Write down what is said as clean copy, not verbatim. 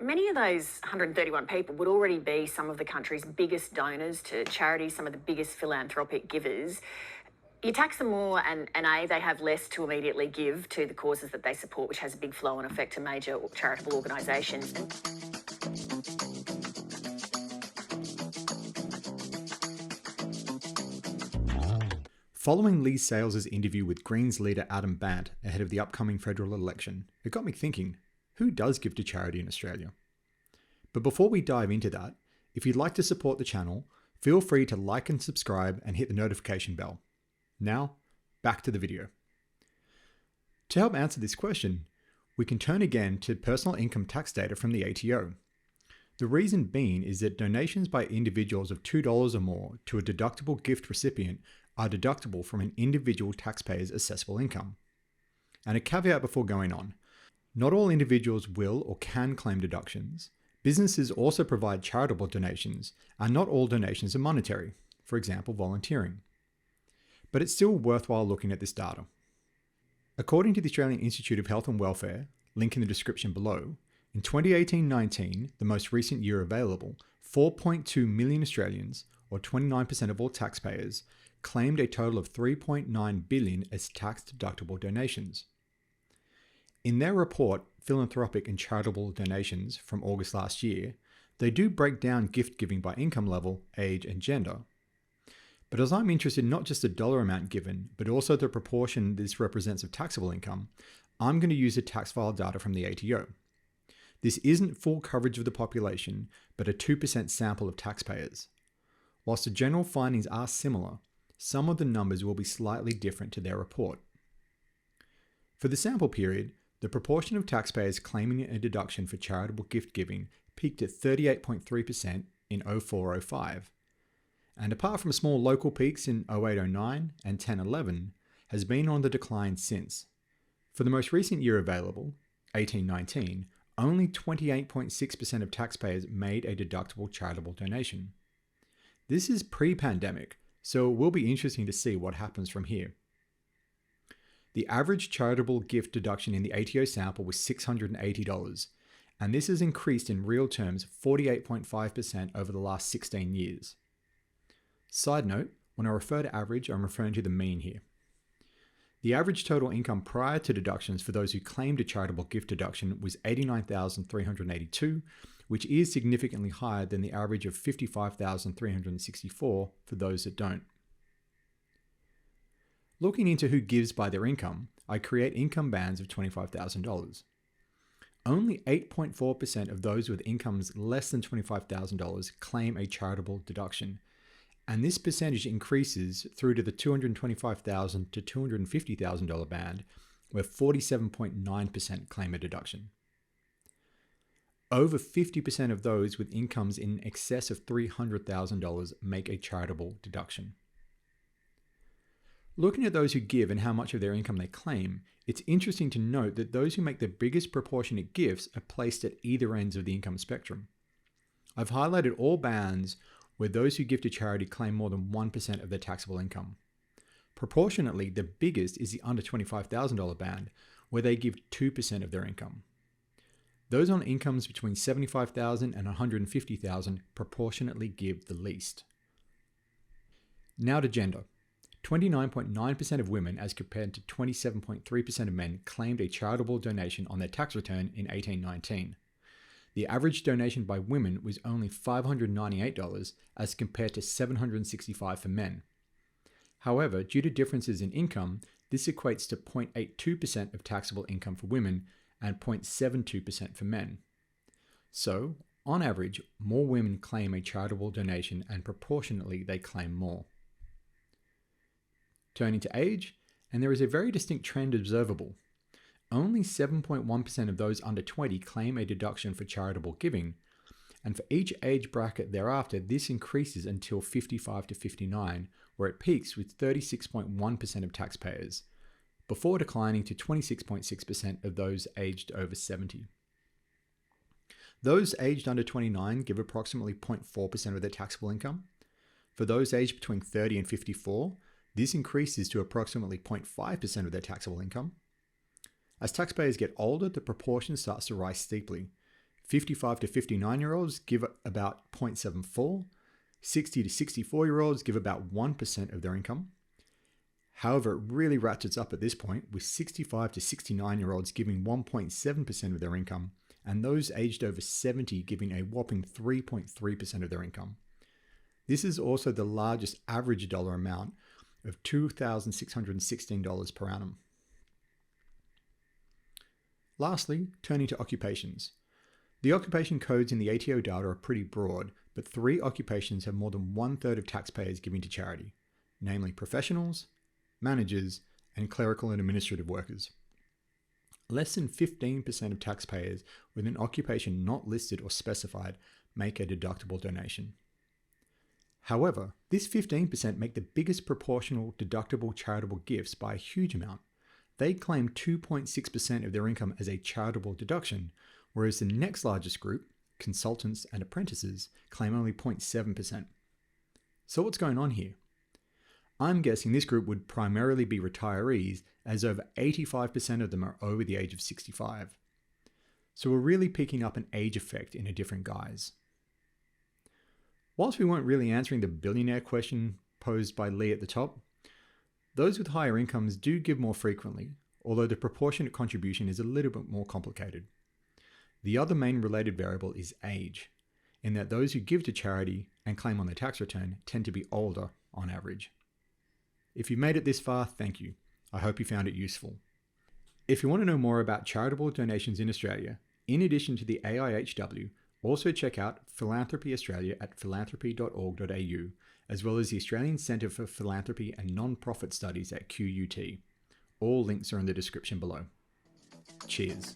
Many of those 131 people would already be some of the country's biggest donors to charities, some of the biggest philanthropic givers. You tax them more, and A, they have less to immediately give to the causes that they support, which has a big flow and effect to major charitable organisations. Following Lee Sales' interview with Greens leader Adam Bandt ahead of the upcoming federal election, it got me thinking, who does give to charity in Australia? But before we dive into that, if you'd like to support the channel, feel free to like and subscribe and hit the notification bell. Now, back to the video. To help answer this question, we can turn again to personal income tax data from the ATO. The reason being is that donations by individuals of $2 or more to a deductible gift recipient are deductible from an individual taxpayer's assessable income. And a caveat before going on, not all individuals will or can claim deductions. Businesses also provide charitable donations, and not all donations are monetary, for example, volunteering. But it's still worthwhile looking at this data. According to the Australian Institute of Health and Welfare, link in the description below, in 2018-19, the most recent year available, 4.2 million Australians, or 29% of all taxpayers, claimed a total of $3.9 billion as tax-deductible donations. In their report, Philanthropic and Charitable Donations from August last year, they do break down gift giving by income level, age, and gender. But as I'm interested in not just the dollar amount given, but also the proportion this represents of taxable income, I'm going to use the tax file data from the ATO. This isn't full coverage of the population, but a 2% sample of taxpayers. Whilst the general findings are similar, some of the numbers will be slightly different to their report. For the sample period, the proportion of taxpayers claiming a deduction for charitable gift giving peaked at 38.3% in 04-05, and apart from small local peaks in 08-09 and 10-11, has been on the decline since. For the most recent year available, 18-19, only 28.6% of taxpayers made a deductible charitable donation. This is pre-pandemic, so it will be interesting to see what happens from here. The average charitable gift deduction in the ATO sample was $680, and this has increased in real terms 48.5% over the last 16 years. Side note, when I refer to average, I'm referring to the mean here. The average total income prior to deductions for those who claimed a charitable gift deduction was $89,382, which is significantly higher than the average of $55,364 for those that don't. Looking into who gives by their income, I create income bands of $25,000. Only 8.4% of those with incomes less than $25,000 claim a charitable deduction, and this percentage increases through to the $225,000 to $250,000 band, where 47.9% claim a deduction. Over 50% of those with incomes in excess of $300,000 make a charitable deduction. Looking at those who give and how much of their income they claim, it's interesting to note that those who make the biggest proportionate gifts are placed at either ends of the income spectrum. I've highlighted all bands where those who give to charity claim more than 1% of their taxable income. Proportionately, the biggest is the under $25,000 band, where they give 2% of their income. Those on incomes between $75,000 and $150,000 proportionately give the least. Now to gender. 29.9% of women, as compared to 27.3% of men, claimed a charitable donation on their tax return in 18-19. The average donation by women was only $598 as compared to $765 for men. However, due to differences in income, this equates to 0.82% of taxable income for women and 0.72% for men. So, on average, more women claim a charitable donation and proportionately they claim more. Turning to age, and there is a very distinct trend observable. Only 7.1% of those under 20 claim a deduction for charitable giving, and for each age bracket thereafter, this increases until 55 to 59, where it peaks with 36.1% of taxpayers, before declining to 26.6% of those aged over 70. Those aged under 29 give approximately 0.4% of their taxable income. For those aged between 30 and 54, this increases to approximately 0.5% of their taxable income. As taxpayers get older, the proportion starts to rise steeply. 55 to 59-year-olds give about 0.74. 60 to 64-year-olds give about 1% of their income. However, it really ratchets up at this point, with 65 to 69-year-olds giving 1.7% of their income, and those aged over 70 giving a whopping 3.3% of their income. This is also the largest average dollar amount of $2,616 per annum. Lastly, turning to occupations. The occupation codes in the ATO data are pretty broad, but 3 occupations have more than 1/3 of taxpayers giving to charity, namely professionals, managers, and clerical and administrative workers. Less than 15% of taxpayers with an occupation not listed or specified make a deductible donation. However, this 15% make the biggest proportional deductible charitable gifts by a huge amount. They claim 2.6% of their income as a charitable deduction, whereas the next largest group, consultants and apprentices, claim only 0.7%. So what's going on here? I'm guessing this group would primarily be retirees, as over 85% of them are over the age of 65. So we're really picking up an age effect in a different guise. Whilst we weren't really answering the billionaire question posed by Lee at the top, those with higher incomes do give more frequently, although the proportionate contribution is a little bit more complicated. The other main related variable is age, in that those who give to charity and claim on their tax return tend to be older on average. If you made it this far, thank you. I hope you found it useful. If you want to know more about charitable donations in Australia, in addition to the AIHW, also check out Philanthropy Australia at philanthropy.org.au, as well as the Australian Centre for Philanthropy and Non-Profit Studies at QUT. All links are in the description below. Cheers.